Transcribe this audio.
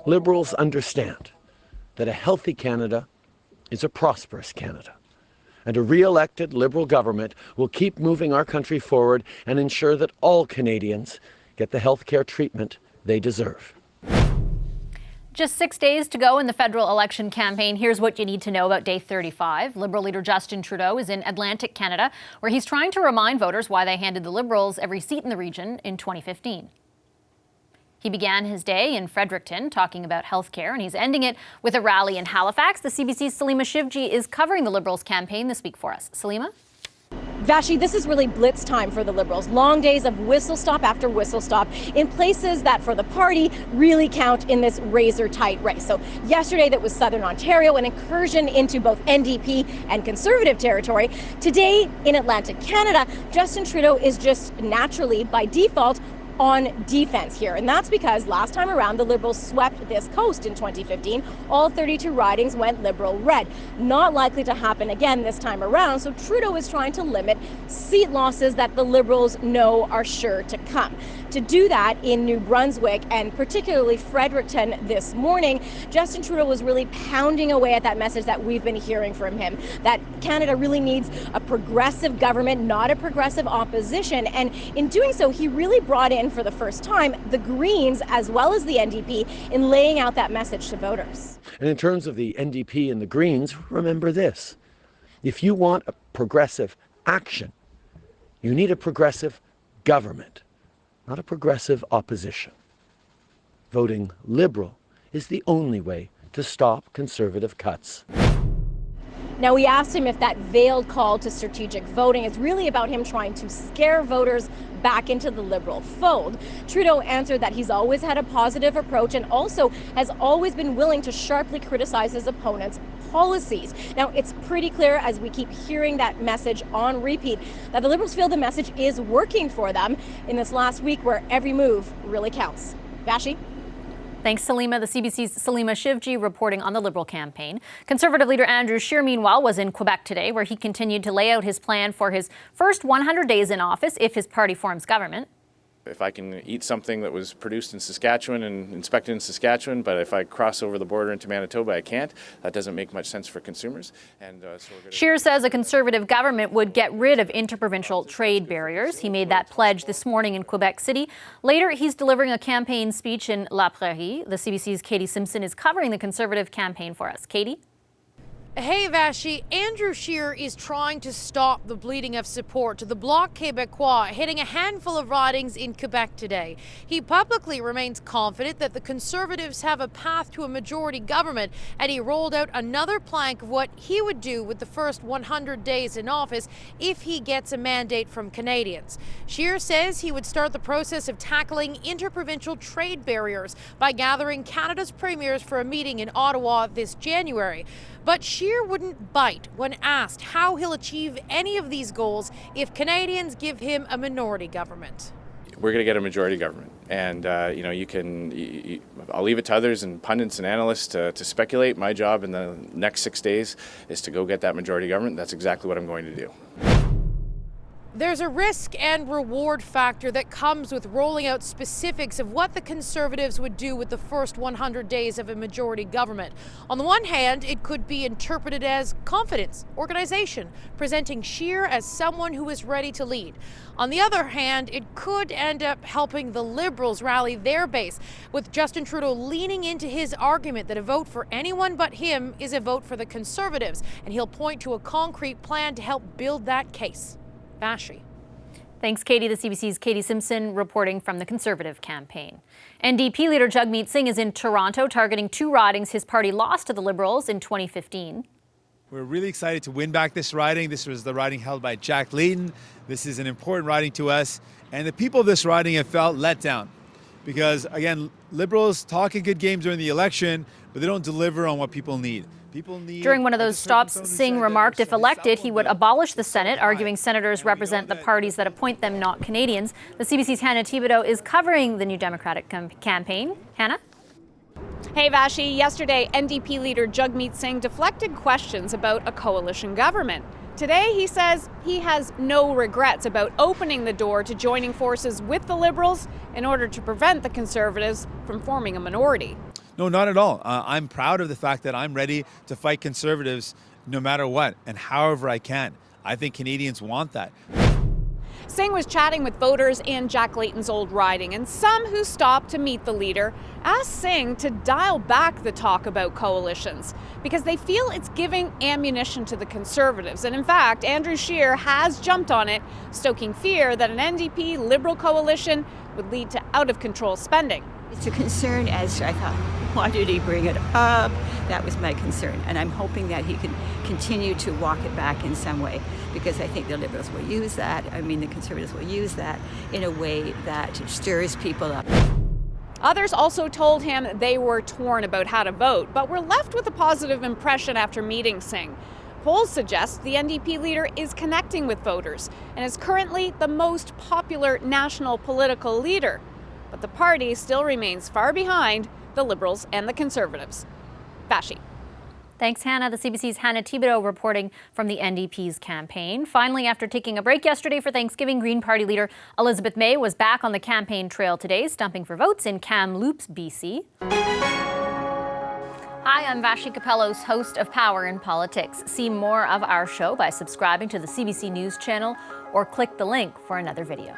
Liberals understand that a healthy Canada is a prosperous Canada, and a re-elected Liberal government will keep moving our country forward and ensure that all Canadians get the health care treatment they deserve. Just 6 days to go in the federal election campaign. Here's what you need to know about day 35. Liberal leader Justin Trudeau is in Atlantic Canada, where he's trying to remind voters why they handed the Liberals every seat in the region in 2015. He began his day in Fredericton talking about health care, and he's ending it with a rally in Halifax. The CBC's Salima Shivji is covering the Liberals campaign this week for us. Salima? Vashi, this is really blitz time for the Liberals. Long days of whistle stop after whistle stop in places that for the party really count in this razor-tight race. So yesterday that was Southern Ontario, an incursion into both NDP and Conservative territory. Today in Atlantic Canada, Justin Trudeau is just naturally, by default, on defense here. And that's because last time around, the Liberals swept this coast in 2015. All 32 ridings went Liberal red. Not likely to happen again this time around. So Trudeau is trying to limit seat losses that the Liberals know are sure to come. To do that in New Brunswick and particularly Fredericton this morning, Justin Trudeau was really pounding away at that message that we've been hearing from him, that Canada really needs a progressive government, not a progressive opposition. And in doing so, he really brought in for the first time the Greens as well as the NDP in laying out that message to voters. And in terms of the NDP and the Greens, remember this. If you want a progressive action, you need a progressive government, not a progressive opposition. Voting Liberal is the only way to stop Conservative cuts. Now, we asked him if that veiled call to strategic voting is really about him trying to scare voters back into the Liberal fold. Trudeau answered that he's always had a positive approach and also has always been willing to sharply criticize his opponents' policies. Now, it's pretty clear as we keep hearing that message on repeat that the Liberals feel the message is working for them in this last week where every move really counts. Vashi? Thanks, Salima. The CBC's Salima Shivji reporting on the Liberal campaign. Conservative leader Andrew Scheer, meanwhile, was in Quebec today, where he continued to lay out his plan for his first 100 days in office if his party forms government. If I can eat something that was produced in Saskatchewan and inspected in Saskatchewan, but if I cross over the border into Manitoba, I can't, that doesn't make much sense for consumers. Scheer says a Conservative government would get rid of interprovincial trade barriers. He made that pledge this morning in Quebec City. Later, he's delivering a campaign speech in La Prairie. The CBC's Katie Simpson is covering the Conservative campaign for us. Katie? Hey Vashi, Andrew Scheer is trying to stop the bleeding of support to the Bloc Québécois, hitting a handful of ridings in Quebec today. He publicly remains confident that the Conservatives have a path to a majority government, and he rolled out another plank of what he would do with the first 100 days in office if he gets a mandate from Canadians. Scheer says he would start the process of tackling interprovincial trade barriers by gathering Canada's premiers for a meeting in Ottawa this January. But Scheer wouldn't bite when asked how he'll achieve any of these goals if Canadians give him a minority government. We're going to get a majority government, and I'll leave it to others and pundits and analysts to speculate. My job in the next 6 days is to go get that majority government. That's exactly what I'm going to do. There's a risk and reward factor that comes with rolling out specifics of what the Conservatives would do with the first 100 days of a majority government. On the one hand, it could be interpreted as confidence, organization, presenting Scheer as someone who is ready to lead. On the other hand, it could end up helping the Liberals rally their base, with Justin Trudeau leaning into his argument that a vote for anyone but him is a vote for the Conservatives, and he'll point to a concrete plan to help build that case. Vashi. Thanks, Katie. The CBC's Katie Simpson reporting from the Conservative campaign. NDP Leader Jagmeet Singh is in Toronto, targeting 2 ridings his party lost to the Liberals in 2015. We're really excited to win back this riding. This was the riding held by Jack Layton. This is an important riding to us. And the people of this riding have felt let down. Because, again, Liberals talk a good game during the election, but they don't deliver on what people need. During one of those stops, Singh remarked if elected, he would abolish the Senate, arguing senators represent the parties that appoint them, not Canadians. The CBC's Hannah Thibodeau is covering the New Democratic campaign. Hannah? Hey Vashi, yesterday NDP leader Jagmeet Singh deflected questions about a coalition government. Today, he says he has no regrets about opening the door to joining forces with the Liberals in order to prevent the Conservatives from forming a minority. No, not at all. I'm proud of the fact that I'm ready to fight Conservatives no matter what and however I can. I think Canadians want that. Singh was chatting with voters in Jack Layton's old riding, and some who stopped to meet the leader asked Singh to dial back the talk about coalitions because they feel it's giving ammunition to the Conservatives. And in fact, Andrew Scheer has jumped on it, stoking fear that an NDP Liberal coalition would lead to out-of-control spending. It's a concern as to, I thought, why did he bring it up? That was my concern. And I'm hoping that he can continue to walk it back in some way, because I think the Liberals will use that. I mean, the Conservatives will use that in a way that stirs people up. Others also told him they were torn about how to vote, but were left with a positive impression after meeting Singh. Polls suggest the NDP leader is connecting with voters and is currently the most popular national political leader. But the party still remains far behind the Liberals and the Conservatives. Vashi. Thanks, Hannah. The CBC's Hannah Thibodeau reporting from the NDP's campaign. Finally, after taking a break yesterday for Thanksgiving, Green Party leader Elizabeth May was back on the campaign trail today, stumping for votes in Kamloops, BC. Hi, I'm Vashi Capellos, host of Power in Politics. See more of our show by subscribing to the CBC News channel or click the link for another video.